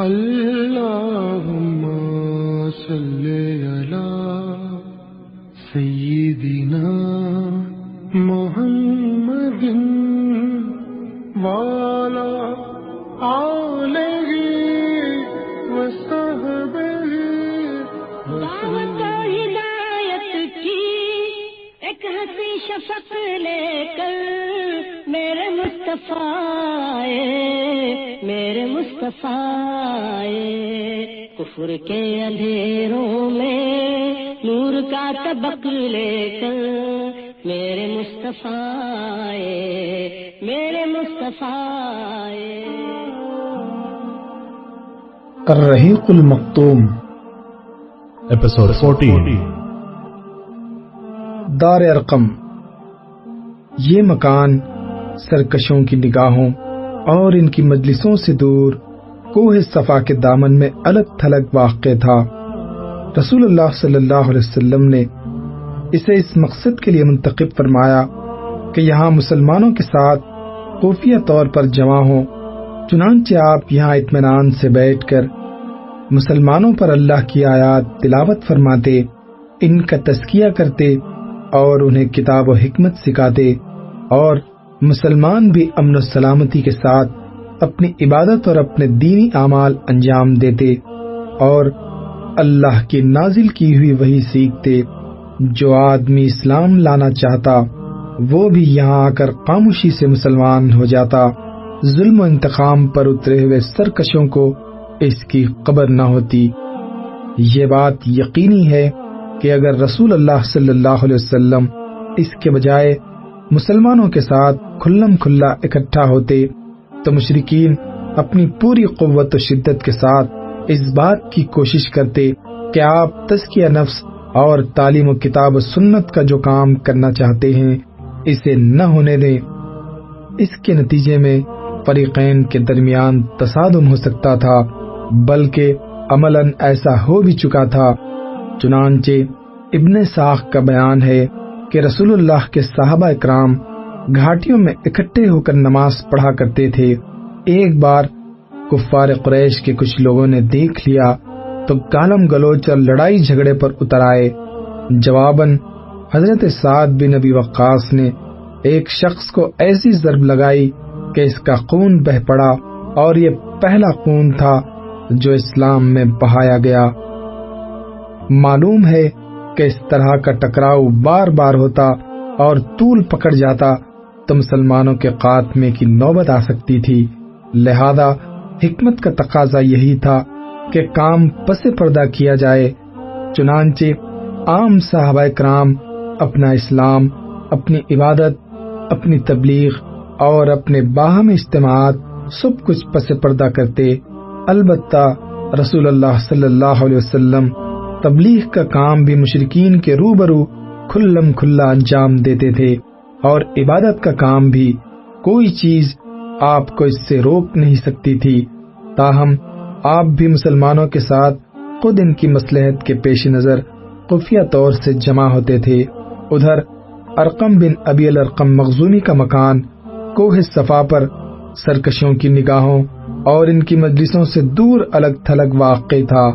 اللہم صلی علی سیدنا محمد وعلی آلہ وصحبہ دعوت ہدایت کی ایک ہنسی شفق لے کر میرے مصطفیٰ کفر کے اندھیروں میں نور کا طبق لے کر میرے مصطفیٰ الرحیق المختوم ایپیسوڈ 14 دار ارقم۔ یہ مکان سرکشوں کی نگاہوں اور ان کی مجلسوں سے دور کوہ صفا کے دامن میں الگ تھلگ واقع تھا۔ رسول اللہ صلی اللہ علیہ وسلم نے اسے اس مقصد کے لیے منتخب فرمایا کہ یہاں مسلمانوں کے ساتھ خفیہ طور پر جمع ہوں، چنانچہ آپ یہاں اطمینان سے بیٹھ کر مسلمانوں پر اللہ کی آیات تلاوت فرماتے، ان کا تزکیہ کرتے اور انہیں کتاب و حکمت سکھاتے، اور مسلمان بھی امن و سلامتی کے ساتھ اپنی عبادت اور اپنے دینی اعمال انجام دیتے اور اللہ کی نازل کی ہوئی وحی سیکھتے۔ جو آدمی اسلام لانا چاہتا وہ بھی یہاں آ کر خاموشی سے مسلمان ہو جاتا۔ ظلم و انتقام پر اترے ہوئے سرکشوں کو اس کی خبر نہ ہوتی۔ یہ بات یقینی ہے کہ اگر رسول اللہ صلی اللہ علیہ وسلم اس کے بجائے مسلمانوں کے ساتھ کھلم کھلا اکٹھا ہوتے تو مشرکین اپنی پوری قوت و شدت کے ساتھ اس بات کی کوشش کرتے کہ آپ تزکیہ نفس اور تعلیم و کتاب و سنت کا جو کام کرنا چاہتے ہیں اسے نہ ہونے دیں۔ اس کے نتیجے میں فریقین کے درمیان تصادم ہو سکتا تھا، بلکہ عملاً ایسا ہو بھی چکا تھا۔ چنانچہ ابن ساخ کا بیان ہے کہ رسول اللہ کے صحابہ اکرام گھاٹیوں میں اکٹھے ہو کر نماز پڑھا کرتے تھے۔ ایک بار کفار قریش کے کچھ لوگوں نے دیکھ لیا تو گالم گلوچ اور لڑائی جھگڑے پر اتر آئے۔ جواباً حضرت سعد بن ابی وقاص نے ایک شخص کو ایسی ضرب لگائی کہ اس کا خون بہہ پڑا، اور یہ پہلا خون تھا جو اسلام میں بہایا گیا۔ معلوم ہے کہ اس طرح کا ٹکراؤ بار بار ہوتا اور طول پکڑ جاتا تو مسلمانوں کے خاتمے کی نوبت آ سکتی تھی۔ لہذا حکمت کا تقاضا یہی تھا کہ کام پس پردہ کیا جائے۔ چنانچہ عام صحابہ کرام اپنا اسلام، اپنی عبادت، اپنی تبلیغ اور اپنے باہمی اجتماعات سب کچھ پس پردہ کرتے۔ البتہ رسول اللہ صلی اللہ علیہ وسلم تبلیغ کا کام بھی مشرکین کے روبرو کھلم کھلا انجام دیتے تھے، اور عبادت کا کام بھی کوئی چیز آپ کو اس سے روک نہیں سکتی تھی۔ تاہم آپ بھی مسلمانوں کے ساتھ خود ان کی مصلحت کے پیش نظر خفیہ طور سے جمع ہوتے تھے۔ ادھر ارقم بن ابی الارقم مخزومی کا مکان کوہ صفا پر سرکشوں کی نگاہوں اور ان کی مجلسوں سے دور الگ تھلگ واقع تھا۔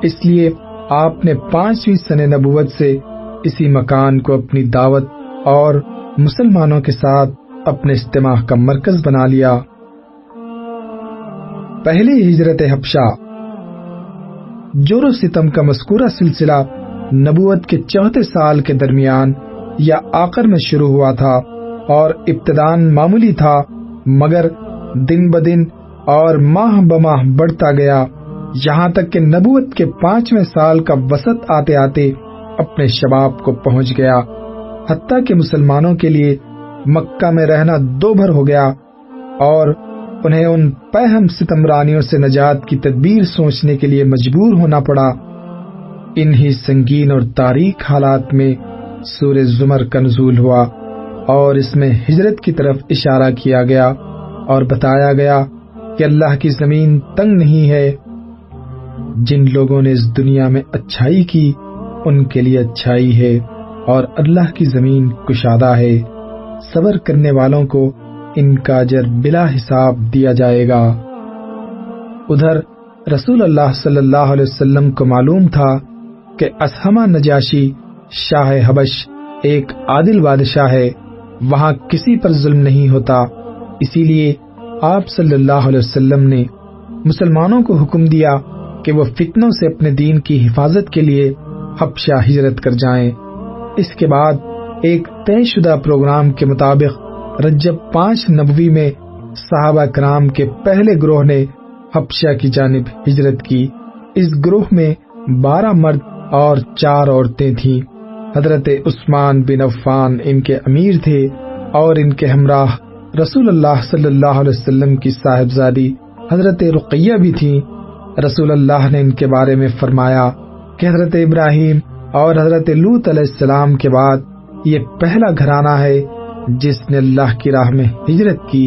اس لیے آپ نے 5ویں سنہ نبوت سے اسی مکان کو اپنی دعوت اور مسلمانوں کے ساتھ اپنے اجتماع کا مرکز بنا لیا۔ پہلی ہجرت حبشہ۔ جور و ستم کا مذکورہ سلسلہ نبوت کے 4 سال کے درمیان یا آخر میں شروع ہوا تھا، اور ابتداً معمولی تھا، مگر دن بدن اور ماہ بماہ بڑھتا گیا، یہاں تک کہ نبوت کے 5ویں سال کا وسط آتے آتے اپنے شباب کو پہنچ گیا، حتیٰ کہ مسلمانوں کے لیے مکہ میں رہنا دوبھر ہو گیا، اور انہیں ان پہم ستمرانیوں سے نجات کی تدبیر سوچنے کے لیے مجبور ہونا پڑا۔ انہی سنگین اور تاریک حالات میں سورہ زمر کا نزول ہوا، اور اس میں ہجرت کی طرف اشارہ کیا گیا اور بتایا گیا کہ اللہ کی زمین تنگ نہیں ہے۔ جن لوگوں نے اس دنیا میں اچھائی کی ان کے لیے اچھائی ہے، اور اللہ کی زمین کشادہ ہے۔ صبر کرنے والوں کو ان کا اجر بلا حساب دیا جائے گا۔ ادھر رسول اللہ صلی اللہ علیہ وسلم کو معلوم تھا کہ اسہمہ نجاشی شاہ حبش ایک عادل بادشاہ ہے، وہاں کسی پر ظلم نہیں ہوتا، اسی لیے آپ صلی اللہ علیہ وسلم نے مسلمانوں کو حکم دیا کہ وہ فتنوں سے اپنے دین کی حفاظت کے لیے حبشہ ہجرت کر جائیں۔ اس کے بعد ایک طے شدہ پروگرام کے مطابق رجب 5 نبوی میں صحابہ کرام کے پہلے گروہ نے حبشہ کی جانب ہجرت کی۔ اس گروہ میں 12 مرد اور 4 عورتیں تھیں۔ حضرت عثمان بن عفان ان کے امیر تھے اور ان کے ہمراہ رسول اللہ صلی اللہ علیہ وسلم کی صاحبزادی حضرت رقیہ بھی تھیں۔ رسول اللہ نے ان کے بارے میں فرمایا کہ حضرت ابراہیم اور حضرت لوط علیہ السلام کے بعد یہ پہلا گھرانہ ہے جس نے اللہ کی راہ میں ہجرت کی۔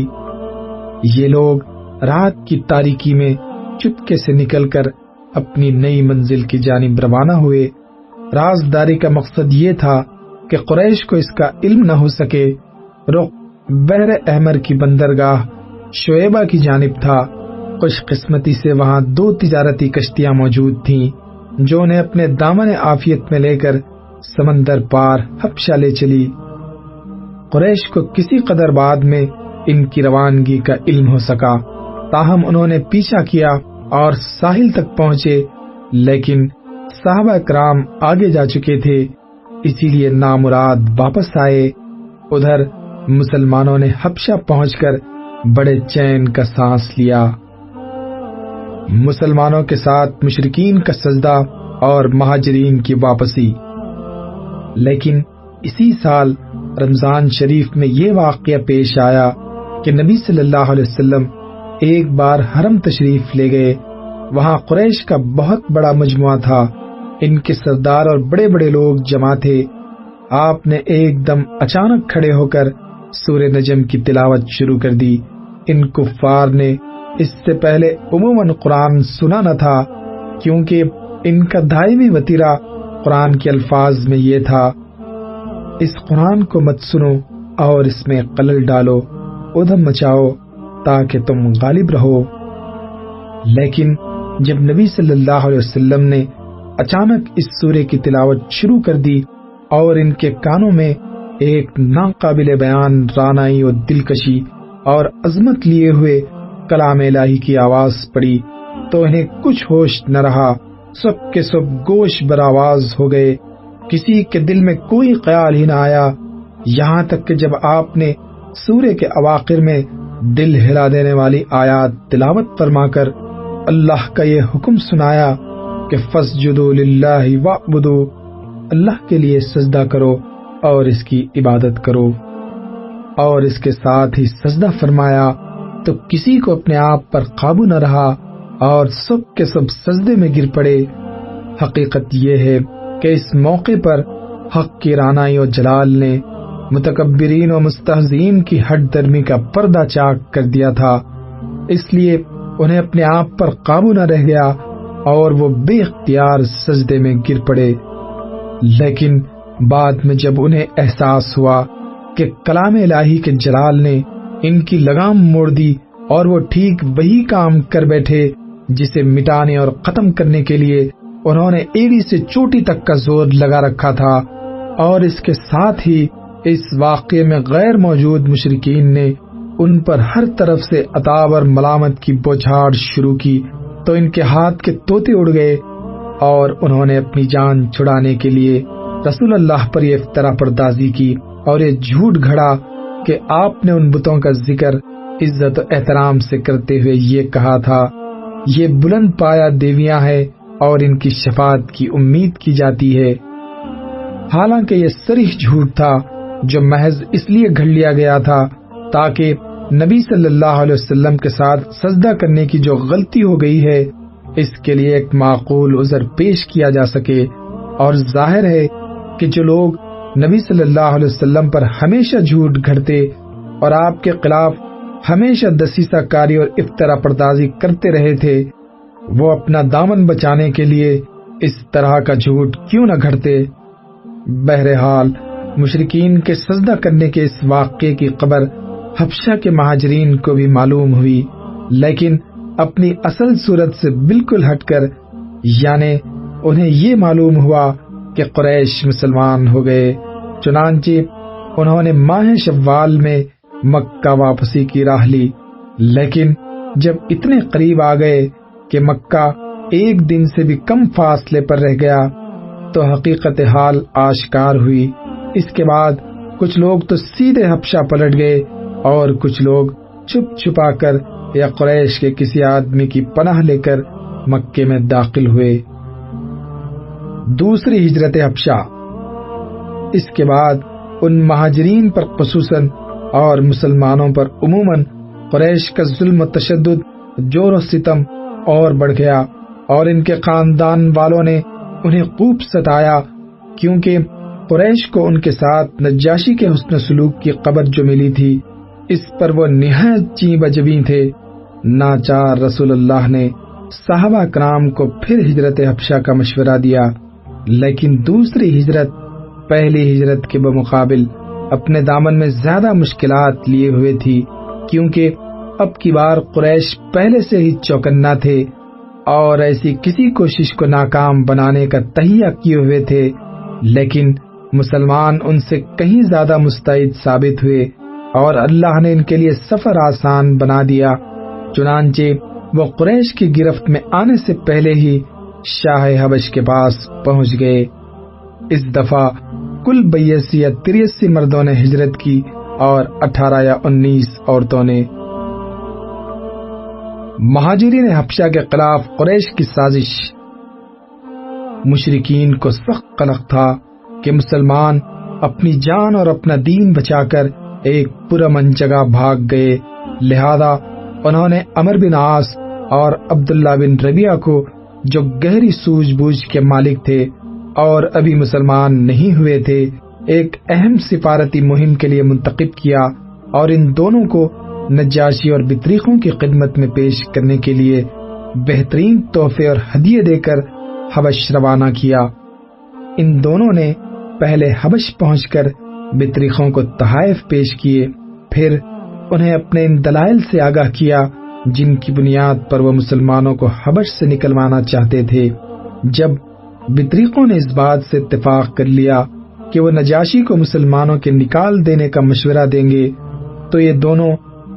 یہ لوگ رات کی تاریکی میں چپکے سے نکل کر اپنی نئی منزل کی جانب روانہ ہوئے۔ رازداری کا مقصد یہ تھا کہ قریش کو اس کا علم نہ ہو سکے۔ رخ بحر احمر کی بندرگاہ شعیبہ کی جانب تھا۔ خوش قسمتی سے وہاں 2 تجارتی کشتیاں موجود تھیں جو انہیں اپنے دامن عافیت میں لے کر سمندر پار حبشہ لے چلی۔ قریش کو کسی قدر بعد میں ان کی روانگی کا علم ہو سکا، تاہم انہوں نے پیچھا کیا اور ساحل تک پہنچے، لیکن صحابہ کرام آگے جا چکے تھے، اسی لیے نامراد واپس آئے۔ ادھر مسلمانوں نے حبشہ پہنچ کر بڑے چین کا سانس لیا۔ مسلمانوں کے ساتھ مشرکین کا سجدہ اور مہاجرین کی واپسی۔ لیکن اسی سال رمضان شریف میں یہ واقعہ پیش آیا کہ نبی صلی اللہ علیہ وسلم ایک بار حرم تشریف لے گئے۔ وہاں قریش کا بہت بڑا مجموعہ تھا، ان کے سردار اور بڑے بڑے لوگ جمع تھے۔ آپ نے ایک دم اچانک کھڑے ہو کر سورہ نجم کی تلاوت شروع کر دی۔ ان کفار نے اس سے پہلے عموماً قرآن سنا نہ تھا، کیونکہ ان کا دائمی وتیرہ قرآن کے الفاظ میں یہ تھا: اس قرآن کو مت سنو اور اس میں خلل ڈالو، ادھم مچاؤ تاکہ تم غالب رہو۔ لیکن جب نبی صلی اللہ علیہ وسلم نے اچانک اس سورے کی تلاوت شروع کر دی اور ان کے کانوں میں ایک ناقابل بیان رانائی اور دلکشی اور عظمت لیے ہوئے کلام الہی کی آواز پڑی تو انہیں کچھ ہوش نہ رہا، سب کے سب گوش بر آواز ہو گئے، کسی کے دل میں کوئی خیال ہی نہ آیا، یہاں تک کہ جب آپ نے سورے کے اواخر میں دل ہلا دینے والی آیات تلاوت فرما کر اللہ کا یہ حکم سنایا کہ فَاسْجُدُوا لِلَّهِ وَاعْبُدُوا، اللہ کے لیے سجدہ کرو اور اس کی عبادت کرو، اور اس کے ساتھ ہی سجدہ فرمایا تو کسی کو اپنے آپ پر قابو نہ رہا اور سب کے سب سجدے میں گر پڑے۔ حقیقت یہ ہے کہ اس موقع پر حق کی رانائی و جلال نے متکبرین و مستہزئین کی ہٹ درمی کا پردہ چاک کر دیا تھا، اس لیے انہیں اپنے آپ پر قابو نہ رہ گیا اور وہ بے اختیار سجدے میں گر پڑے۔ لیکن بعد میں جب انہیں احساس ہوا کہ کلام الہی کے جلال نے ان کی لگام موڑ دی اور وہ ٹھیک وہی کام کر بیٹھے جسے مٹانے اور ختم کرنے کے لیے انہوں نے ایڑی سے چوٹی تک کا زور لگا رکھا تھا، اور اس کے ساتھ ہی اس واقعے میں غیر موجود مشرکین نے ان پر ہر طرف سے عتاب اور ملامت کی بوچھاڑ شروع کی، تو ان کے ہاتھ کے طوطے اڑ گئے اور انہوں نے اپنی جان چھڑانے کے لیے رسول اللہ پر یہ افترا پردازی کی اور یہ جھوٹ گھڑا کہ آپ نے ان بتوں کا ذکر عزت و احترام سے کرتے ہوئے یہ کہا تھا یہ بلند پایا دیویاں ہیں اور ان کی شفاعت کی امید کی جاتی ہے۔ حالانکہ یہ صریح جھوٹ تھا جو محض اس لیے گھڑ لیا گیا تھا تاکہ نبی صلی اللہ علیہ وسلم کے ساتھ سجدہ کرنے کی جو غلطی ہو گئی ہے اس کے لیے ایک معقول عذر پیش کیا جا سکے، اور ظاہر ہے کہ جو لوگ نبی صلی اللہ علیہ وسلم پر ہمیشہ جھوٹ گھڑتے اور آپ کے خلاف ہمیشہ دسیسہ کاری اور افترا پردازی کرتے رہے تھے، وہ اپنا دامن بچانے کے لیے اس طرح کا جھوٹ کیوں نہ گھڑتے۔ بہرحال مشرکین کے سجدہ کرنے کے اس واقعے کی خبر حبشہ کے مہاجرین کو بھی معلوم ہوئی، لیکن اپنی اصل صورت سے بالکل ہٹ کر، یعنی انہیں یہ معلوم ہوا کہ قریش مسلمان ہو گئے، چنانچہ انہوں نے ماہ شوال میں مکہ واپسی کی راہ لی۔ لیکن جب اتنے قریب آ گئے کہ مکہ ایک دن سے بھی کم فاصلے پر رہ گیا تو حقیقت حال آشکار ہوئی۔ اس کے بعد کچھ لوگ تو سیدھے حبشہ پلٹ گئے اور کچھ لوگ چھپ چھپا کر یا قریش کے کسی آدمی کی پناہ لے کر مکے میں داخل ہوئے۔ دوسری ہجرت حبشہ۔ اس کے بعد ان مہاجرین پر خصوصاً اور مسلمانوں پر عموماً قریش کا ظلم و تشدد، جور و ستم اور بڑھ گیا، اور ان کے خاندان والوں نے انہیں خوب ستایا، کیونکہ قریش کو ان کے ساتھ نجاشی کے حسن سلوک کی خبر جو ملی تھی، اس پر وہ نہایت چیں بجویں تھے۔ ناچار رسول اللہ نے صحابہ کرام کو پھر ہجرت حبشہ کا مشورہ دیا، لیکن دوسری ہجرت پہلی ہجرت کے بمقابل اپنے دامن میں زیادہ مشکلات لیے ہوئے تھی، کیونکہ اب کی بار قریش پہلے سے ہی چوکنا تھے اور ایسی کسی کوشش کو ناکام بنانے کا تہیہ کیے ہوئے تھے، لیکن مسلمان ان سے کہیں زیادہ مستعد ثابت ہوئے اور اللہ نے ان کے لیے سفر آسان بنا دیا۔ چنانچہ وہ قریش کی گرفت میں آنے سے پہلے ہی شاہ حبش کے پاس پہنچ گئے۔ اس دفعہ کل 82 یا 83 مردوں نے ہجرت کی اور 18 یا 19 عورتوں نے۔ مہاجرین حبشہ کے خلاف قریش کی سازش۔ مشرکین کو سخت قلق تھا کہ مسلمان اپنی جان اور اپنا دین بچا کر ایک پرامن جگہ بھاگ گئے، لہذا انہوں نے عمر بن عاص اور عبداللہ بن ربیعہ کو، جو گہری سوجھ بوجھ کے مالک تھے اور ابھی مسلمان نہیں ہوئے تھے، ایک اہم سفارتی مہم کے لیے منتخب کیا اور ان دونوں کو نجاشی اور بطریقوں کی خدمت میں پیش کرنے کے لیے بہترین تحفے اور ہدیے دے کر حبش روانہ کیا۔ ان دونوں نے پہلے حبش پہنچ کر بطریقوں کو تحائف پیش کیے، پھر انہیں اپنے ان دلائل سے آگاہ کیا جن کی بنیاد پر وہ مسلمانوں کو حبش سے نکلوانا چاہتے تھے۔ جب بطریقوں نے اس بات سے اتفاق کر لیا کہ وہ نجاشی کو مسلمانوں کے نکال دینے کا مشورہ دیں گے، تو یہ دونوں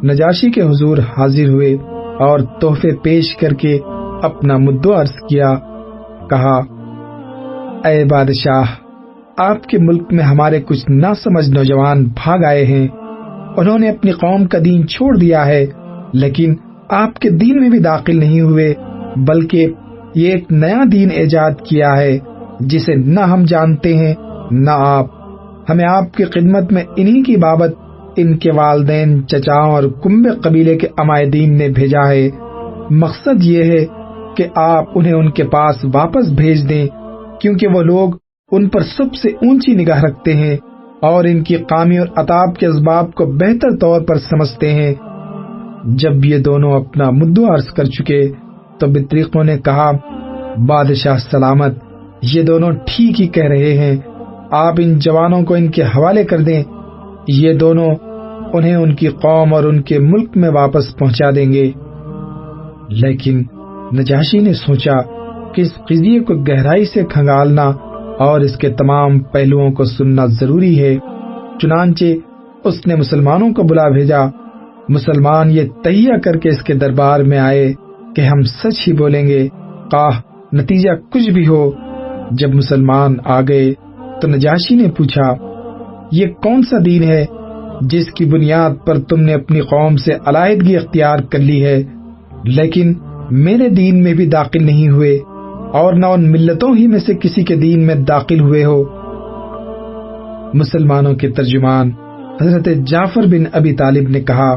نجاشی کے حضور حاضر ہوئے اور تحفے پیش کر کے اپنا مدعا عرض کیا۔ کہا، اے بادشاہ، آپ کے ملک میں ہمارے کچھ ناسمجھ نوجوان بھاگ آئے ہیں، انہوں نے اپنی قوم کا دین چھوڑ دیا ہے، لیکن آپ کے دین میں بھی داخل نہیں ہوئے، بلکہ یہ ایک نیا دین ایجاد کیا ہے جسے نہ ہم جانتے ہیں نہ آپ۔ ہمیں آپ کی خدمت میں انہی کی بابت ان کے والدین، چچاؤں اور کنبے قبیلے کے عمائدین نے بھیجا ہے۔ مقصد یہ ہے کہ آپ انہیں ان کے پاس واپس بھیج دیں، کیونکہ وہ لوگ ان پر سب سے اونچی نگاہ رکھتے ہیں اور ان کی قامی اور عطاب کے اسباب کو بہتر طور پر سمجھتے ہیں۔ جب یہ دونوں اپنا مدعا عرض کر چکے تو بطریقوں نے کہا، بادشاہ سلامت، یہ دونوں ٹھیک ہی کہہ رہے ہیں، آپ ان جوانوں کو ان کے حوالے کر دیں، یہ دونوں انہیں ان کی قوم اور ان کے ملک میں واپس پہنچا دیں گے۔ لیکن نجاشی نے سوچا کہ اس قضیے کو گہرائی سے کھنگالنا اور اس کے تمام پہلوؤں کو سننا ضروری ہے، چنانچہ اس نے مسلمانوں کو بلا بھیجا۔ مسلمان یہ تہیہ کر کے اس کے دربار میں آئے کہ ہم سچ ہی بولیں گے، خواہ نتیجہ کچھ بھی ہو۔ جب مسلمان آ گئے تو نجاشی نے پوچھا، یہ کون سا دین ہے جس کی بنیاد پر تم نے اپنی قوم سے علیحدگی اختیار کر لی ہے، لیکن میرے دین میں بھی داخل نہیں ہوئے اور نہ ان ملتوں ہی میں سے کسی کے دین میں داخل ہوئے ہو؟ مسلمانوں کے ترجمان حضرت جعفر بن ابی طالب نے کہا،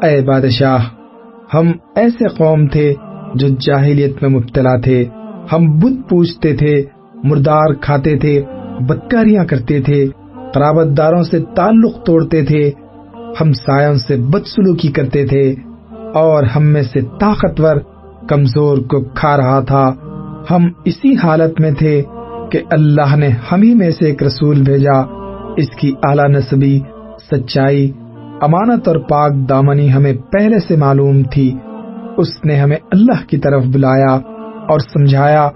اے بادشاہ، ہم ایسے قوم تھے جو جاہلیت میں مبتلا تھے، ہم بت پوجتے تھے، مردار کھاتے تھے، بدکاریاں کرتے تھے، قرابت داروں سے تعلق توڑتے تھے، ہمسایوں سے بدسلوکی کرتے تھے، اور ہم میں سے طاقتور کمزور کو کھا رہا تھا۔ ہم اسی حالت میں تھے کہ اللہ نے ہم ہی میں سے ایک رسول بھیجا، اس کی اعلیٰ نسبی، سچائی، امانت اور پاک دامنی ہمیں پہلے سے معلوم تھی۔ اس نے ہمیں اللہ کی طرف بلایا اور سمجھایا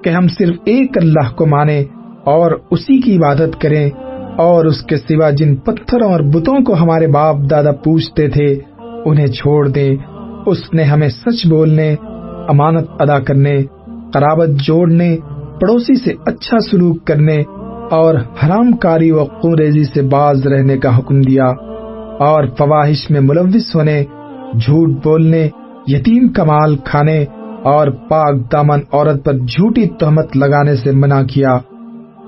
کہ ہم صرف ایک اللہ کو مانیں اور اسی کی عبادت کریں، اور اس کے سوا جن پتھروں اور بتوں کو ہمارے باپ دادا پوجتے تھے انہیں چھوڑ دیں۔ اس نے ہمیں سچ بولنے، امانت ادا کرنے، قرابت جوڑنے، پڑوسی سے اچھا سلوک کرنے اور حرام کاری و خونریزی سے باز رہنے کا حکم دیا، اور فواحش میں ملوث ہونے، جھوٹ بولنے، یتیم کا مال کھانے اور پاک دامن عورت پر جھوٹی تہمت لگانے سے منع کیا۔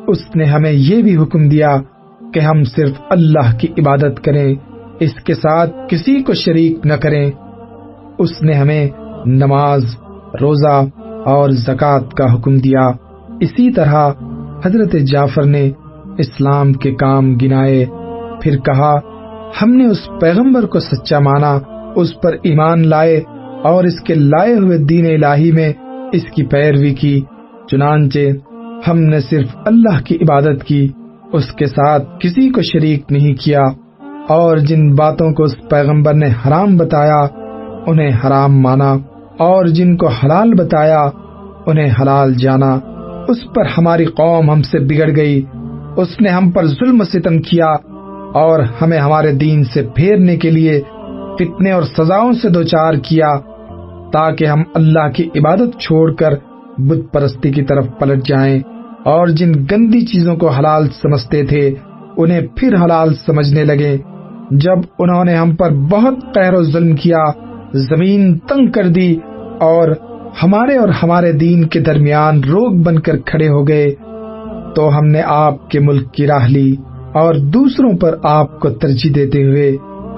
اس نے ہمیں یہ بھی حکم دیا کہ ہم صرف اللہ کی عبادت کریں، اس کے ساتھ کسی کو شریک نہ کریں۔ اس نے ہمیں نماز، روزہ اور زکوٰۃ کا حکم دیا۔ اسی طرح حضرت جعفر نے اسلام کے کام گنائے، پھر کہا ہم نے اس پیغمبر کو سچا مانا، اس پر ایمان لائے اور اس کے لائے ہوئے دین الہی میں اس کی پیروی کی۔ چنانچہ ہم نے صرف اللہ کی عبادت کی، اس کے ساتھ کسی کو شریک نہیں کیا، اور جن باتوں کو اس پیغمبر نے حرام بتایا انہیں حرام مانا، اور جن کو حلال بتایا انہیں حلال جانا۔ اس پر ہماری قوم ہم سے بگڑ گئی، اس نے ہم پر ظلم و ستم کیا اور ہمیں ہمارے دین سے پھیرنے کے لیے فتنے اور سزاؤں سے دوچار کیا، تاکہ ہم اللہ کی عبادت چھوڑ کر بت پرستی کی طرف پلٹ جائیں، اور جن گندی چیزوں کو حلال سمجھتے تھے انہیں پھر حلال سمجھنے لگے۔ جب انہوں نے ہم پر بہت قہر و ظلم کیا، زمین تنگ کر دی اور ہمارے دین کے درمیان روک بن کر کھڑے ہو گئے، تو ہم نے آپ کے ملک کی راہ لی اور دوسروں پر آپ کو ترجیح دیتے ہوئے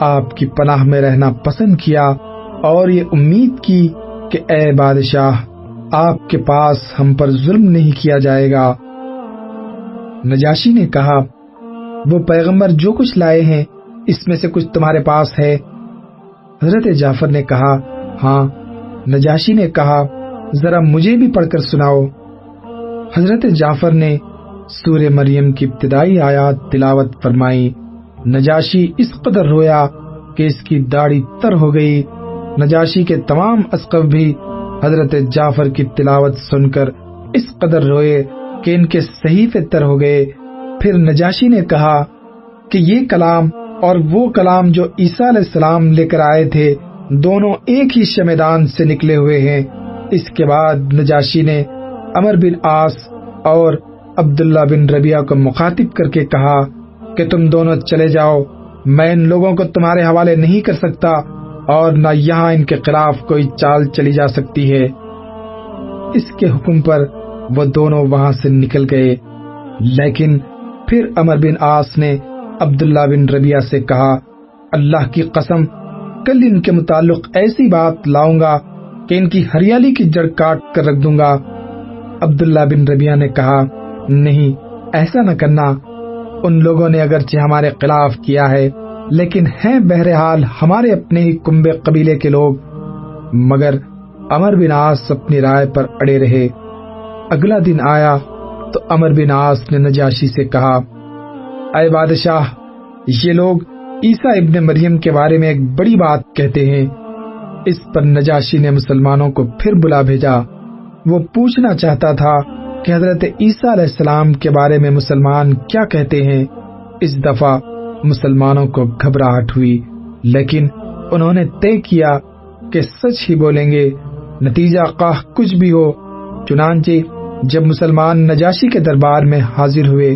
آپ کی پناہ میں رہنا پسند کیا، اور یہ امید کی کہ اے بادشاہ آپ کے پاس ہم پر ظلم نہیں کیا جائے گا۔ نجاشی نے کہا وہ پیغمبر جو کچھ لائے ہیں اس میں سے کچھ تمہارے پاس ہے؟ حضرت جعفر نے کہا ہاں۔ نجاشی نے کہا ذرا مجھے بھی پڑھ کر سناؤ۔ حضرت جعفر نے سورہ مریم کی ابتدائی آیات تلاوت فرمائی۔ نجاشی اس قدر رویا کہ اس کی داڑھی تر ہو گئی۔ نجاشی کے تمام اسقف بھی حضرت جعفر کی تلاوت سن کر اس قدر روئے کہ ان کے صحیفے تر ہو گئے۔ پھر نجاشی نے کہا کہ یہ کلام اور وہ کلام جو عیسیٰ علیہ السلام لے کر آئے تھے دونوں ایک ہی شمعدان سے نکلے ہوئے ہیں۔ اس کے بعد نجاشی نے عمر بن عاص اور عبداللہ بن ربیعہ کو مخاطب کر کے کہا کہ تم دونوں چلے جاؤ، میں ان لوگوں کو تمہارے حوالے نہیں کر سکتا اور نہ یہاں ان کے خلاف کوئی چال چلی جا سکتی ہے۔ اس کے حکم پر وہ دونوں وہاں سے نکل گئے، لیکن پھر عمر بن عاص نے عبداللہ بن ربیعہ سے کہا اللہ کی قسم کل ان کے متعلق ایسی بات لاؤں گا کہ ان کی ہریالی کی جڑ کاٹ کر رکھ دوں گا۔ عبداللہ بن ربیعہ نے کہا نہیں، ایسا نہ کرنا، ان لوگوں نے اگرچہ ہمارے خلاف کیا ہے لیکن ہیں بہرحال ہمارے اپنے ہی کنبے قبیلے کے لوگ۔ مگر عمر بن عاص اپنی رائے پر اڑے رہے۔ اگلا دن آیا تو عمر بن عاص نے نجاشی سے کہا اے بادشاہ، یہ لوگ عیسیٰ ابن مریم کے بارے میں ایک بڑی بات کہتے ہیں۔ اس پر نجاشی نے مسلمانوں کو پھر بلا بھیجا۔ وہ پوچھنا چاہتا تھا کہ حضرت عیسیٰ علیہ السلام کے بارے میں مسلمان کیا کہتے ہیں۔ اس دفعہ مسلمانوں کو گھبراہٹ ہوئی، لیکن انہوں نے طے کیا کہ سچ ہی بولیں گے، نتیجہ خواہ کچھ بھی ہو۔ چنانچہ جب مسلمان نجاشی کے دربار میں حاضر ہوئے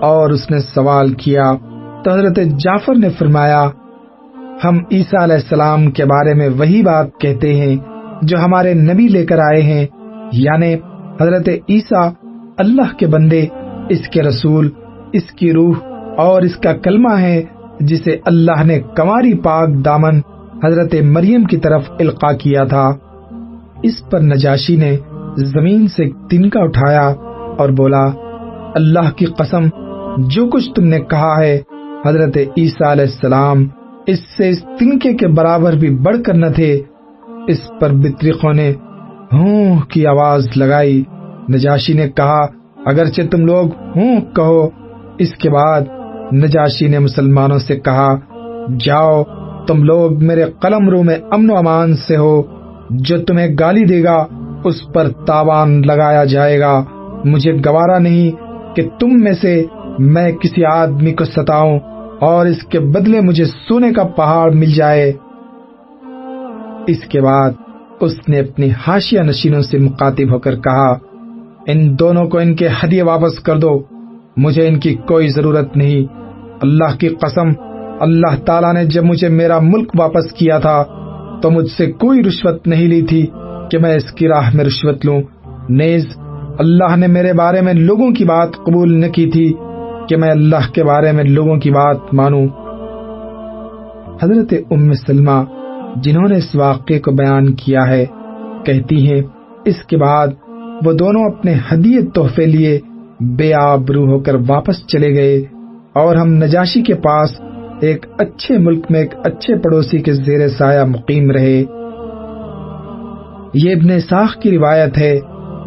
اور اس نے سوال کیا تو حضرت جعفر نے فرمایا ہم عیسیٰ علیہ السلام کے بارے میں وہی بات کہتے ہیں جو ہمارے نبی لے کر آئے ہیں، یعنی حضرت عیسیٰ اللہ کے بندے، اس کے رسول، اس کی روح اور اس کا کلمہ ہے جسے اللہ نے کنواری پاک دامن حضرت مریم کی طرف القاء کیا تھا۔ اس پر نجاشی نے زمین سے ایک تنکا اٹھایا اور بولا اللہ کی قسم جو کچھ تم نے کہا ہے حضرت عیسیٰ علیہ السلام اس سے اس تنکے کے برابر بھی بڑھ کر نہ تھے۔ اس پر بطریقوں نے ہوں کی آواز لگائی۔ نجاشی نے کہا اگرچہ تم لوگ ہوں کہو۔ اس کے بعد نجاشی نے مسلمانوں سے کہا جاؤ تم لوگ میرے قلم رو میں امن و امان سے ہو، جو تمہیں گالی دے گا اس پر تاوان لگایا جائے گا۔ مجھے گوارا نہیں کہ تم میں سے میں کسی آدمی کو ستاؤں اور اس کے بدلے مجھے سونے کا پہاڑ مل جائے۔ اس کے بعد اس نے اپنی حاشیہ نشینوں سے مخاطب ہو کر کہا، ان دونوں کو ان کے ہدیے واپس کر دو، مجھے ان کی کوئی ضرورت نہیں۔ اللہ کی قسم، اللہ تعالیٰ نے جب مجھے میرا ملک واپس کیا تھا تو مجھ سے کوئی رشوت نہیں لی تھی کہ میں اس کی راہ میں رشوت لوں۔ نیز اللہ نے میرے بارے میں لوگوں کی بات قبول نہ کی تھی کہ میں اللہ کے بارے میں لوگوں کی بات مانوں۔ حضرت ام سلمہ جنہوں نے اس واقعے کو بیان کیا ہے کہتی ہیں، اس کے بعد وہ دونوں اپنے ہدیے تحفے لیے بے آبرو ہو کر واپس چلے گئے اور ہم نجاشی کے پاس ایک اچھے ملک میں ایک اچھے پڑوسی کے زیر سایہ مقیم رہے۔ یہ ابن اسحاق کی روایت ہے۔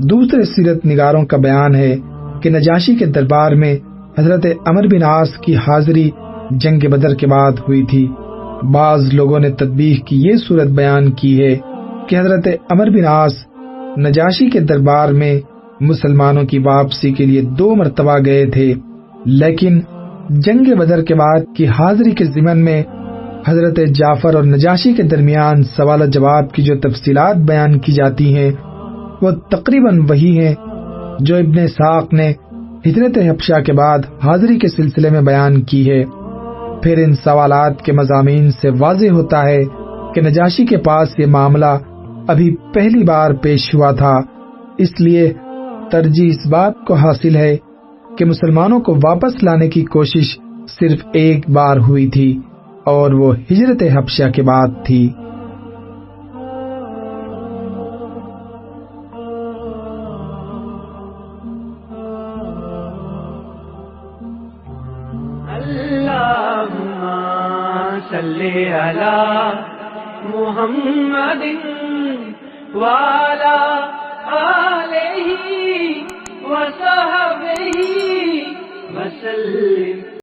دوسرے سیرت نگاروں کا بیان ہے کہ نجاشی کے دربار میں حضرت عمرو بن عاص کی حاضری جنگ بدر کے بعد ہوئی تھی۔ بعض لوگوں نے تطبیق کی یہ صورت بیان کی ہے کہ حضرت عمرو بن عاص نجاشی کے دربار میں مسلمانوں کی واپسی کے لیے 2 مرتبہ گئے تھے، لیکن جنگ بدر کے بعد کی حاضری کے ضمن میں حضرت جعفر اور نجاشی کے درمیان سوال و جواب کی جو تفصیلات بیان کی جاتی ہیں وہ تقریباً وہی ہیں جو ابن اسحاق نے ہجرت حبشہ کے بعد حاضری کے سلسلے میں بیان کی ہے۔ پھر ان سوالات کے مضامین سے واضح ہوتا ہے کہ نجاشی کے پاس یہ معاملہ ابھی پہلی بار پیش ہوا تھا، اس لیے ترجیح اس بات کو حاصل ہے کہ مسلمانوں کو واپس لانے کی کوشش صرف ایک بار ہوئی تھی اور وہ ہجرت حبشہ کے بعد تھی۔ صلی علی محمد وعلی آلہ وصحبہ وسلم۔